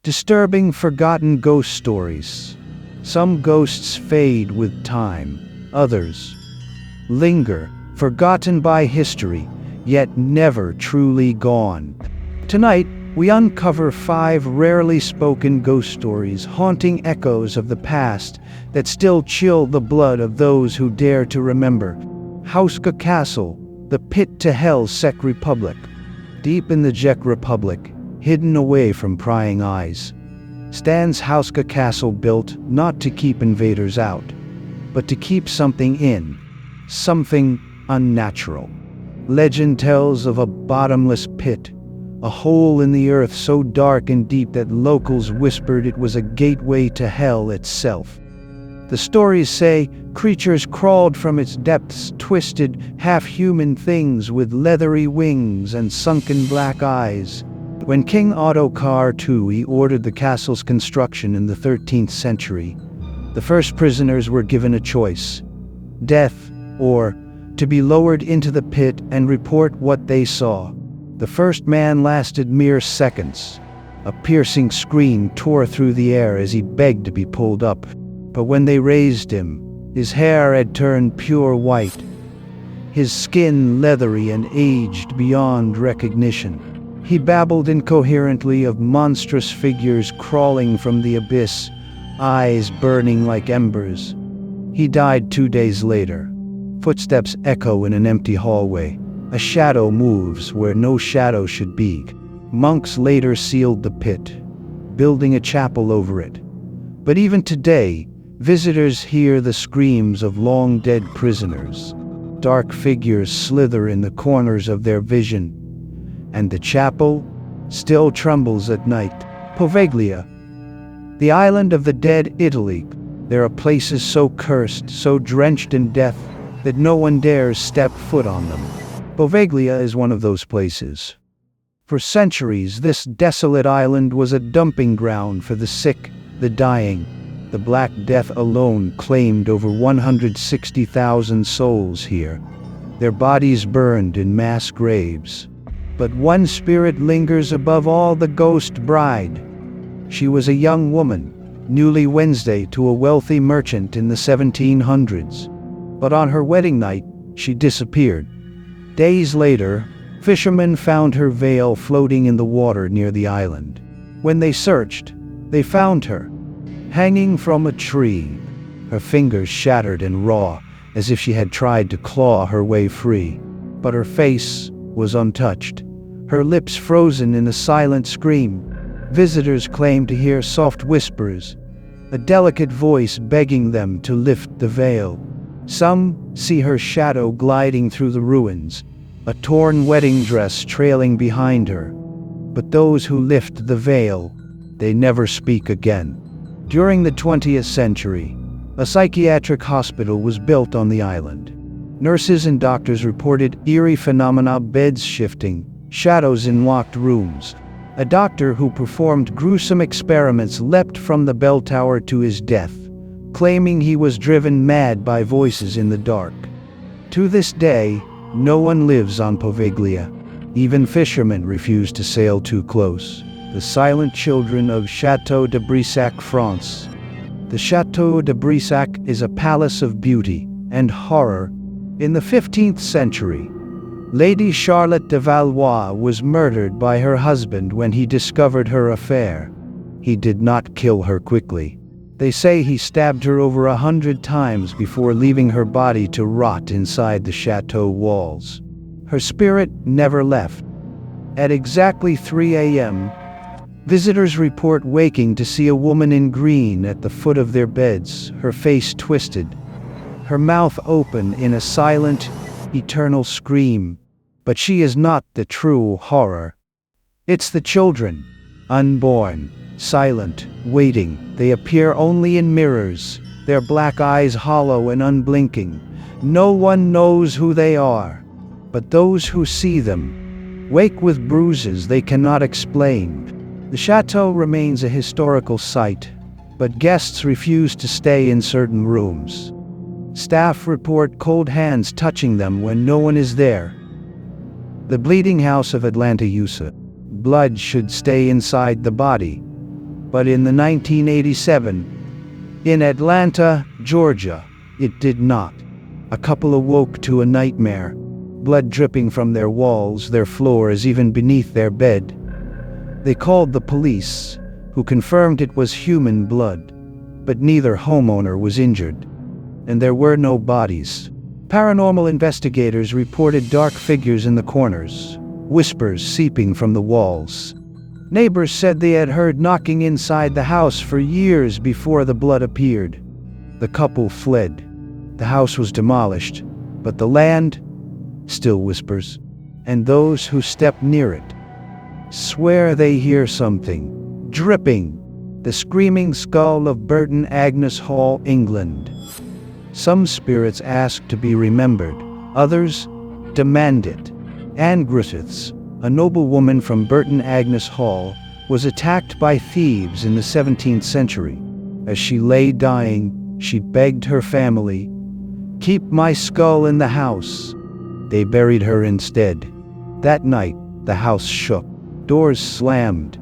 Disturbing forgotten ghost stories. Some ghosts fade with time, others linger, forgotten by history, yet never truly gone. Tonight, we uncover 5 rarely spoken ghost stories, haunting echoes of the past that still chill the blood of those who dare to remember. Houska Castle, the pit to hell's Czech Republic. Deep in the Czech Republic, hidden away from prying eyes, stands Houska Castle, built not to keep invaders out, but to keep something in, something unnatural. Legend tells of a bottomless pit, a hole in the earth so dark and deep that locals whispered it was a gateway to hell itself. The stories say creatures crawled from its depths, twisted, half-human things with leathery wings and sunken black eyes. When King Ottokar II ordered the castle's construction in the 13th century, the first prisoners were given a choice: death, or to be lowered into the pit and report what they saw. The first man lasted mere seconds. A piercing scream tore through the air as he begged to be pulled up. But when they raised him, his hair had turned pure white, his skin leathery and aged beyond recognition. He babbled incoherently of monstrous figures crawling from the abyss, eyes burning like embers. He died 2 days later. Footsteps echo in an empty hallway. A shadow moves where no shadow should be. Monks later sealed the pit, building a chapel over it. But even today, visitors hear the screams of long-dead prisoners. Dark figures slither in the corners of their vision, and the chapel still trembles at night. Poveglia, the island of the dead, Italy. There are places so cursed, so drenched in death, that no one dares step foot on them. Poveglia is one of those places. For centuries, this desolate island was a dumping ground for the sick, the dying. The Black Death alone claimed over 160,000 souls here, their bodies burned in mass graves. But one spirit lingers above all: the ghost bride. She was a young woman, newly Wednesday to a wealthy merchant in the 1700s. But on her wedding night, she disappeared. Days later, fishermen found her veil floating in the water near the island. When they searched, they found her, hanging from a tree, her fingers shattered and raw, as if she had tried to claw her way free. But her face was untouched, her lips frozen in a silent scream. Visitors claim to hear soft whispers, a delicate voice begging them to lift the veil. Some see her shadow gliding through the ruins, a torn wedding dress trailing behind her. But those who lift the veil, they never speak again. During the 20th century, a psychiatric hospital was built on the island. Nurses and doctors reported eerie phenomena: beds shifting, shadows in locked rooms. A doctor who performed gruesome experiments leapt from the bell tower to his death, claiming he was driven mad by voices in the dark. To this day, no one lives on Poveglia. Even fishermen refuse to sail too close. The silent children of Château de Brissac, France. The Château de Brissac is a palace of beauty and horror. In the 15th century, Lady Charlotte de Valois was murdered by her husband when he discovered her affair. He did not kill her quickly. They say he stabbed her over 100 times before leaving her body to rot inside the chateau walls. Her spirit never left. At exactly 3 a.m., visitors report waking to see a woman in green at the foot of their beds, her face twisted, her mouth open in a silent, eternal scream. But she is not the true horror. It's the children, unborn, silent, waiting. They appear only in mirrors, their black eyes hollow and unblinking. No one knows who they are, but those who see them wake with bruises they cannot explain. The chateau remains a historical site, but guests refuse to stay in certain rooms. Staff report cold hands touching them when no one is there. The bleeding house of Atlanta, USA. Blood should stay inside the body. But in the 1987, in Atlanta, Georgia, it did not. A couple awoke to a nightmare, blood dripping from their walls, their floors, even beneath their bed. They called the police, who confirmed it was human blood, but neither homeowner was injured, and there were no bodies. Paranormal investigators reported dark figures in the corners, whispers seeping from the walls. Neighbors said they had heard knocking inside the house for years before the blood appeared. The couple fled. The house was demolished, but the land still whispers, and those who step near it swear they hear something dripping. The screaming skull of Burton, Agnes Hall, England. Some spirits ask to be remembered, others demand it. Anne Griffiths, a noblewoman from Burton, Agnes Hall, was attacked by thieves in the 17th century. As she lay dying, she begged her family, "Keep my skull in the house." They buried her instead. That night, the house shook. Doors slammed.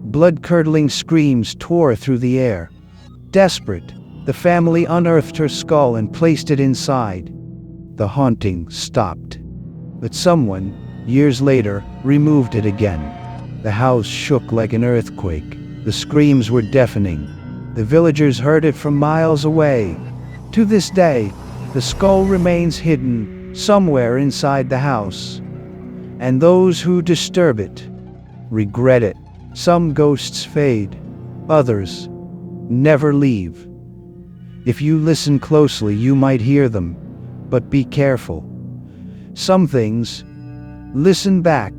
Blood-curdling screams tore through the air. Desperate, the family unearthed her skull and placed it inside. The haunting stopped. But someone, years later, removed it again. The house shook like an earthquake. The screams were deafening. The villagers heard it from miles away. To this day, the skull remains hidden somewhere inside the house. And those who disturb it regret it. Some ghosts fade, others never leave. If you listen closely, you might hear them, but be careful. Some things, listen back.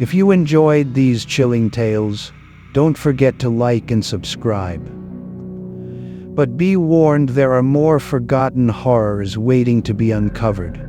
If you enjoyed these chilling tales, don't forget to like and subscribe. But be warned, there are more forgotten horrors waiting to be uncovered.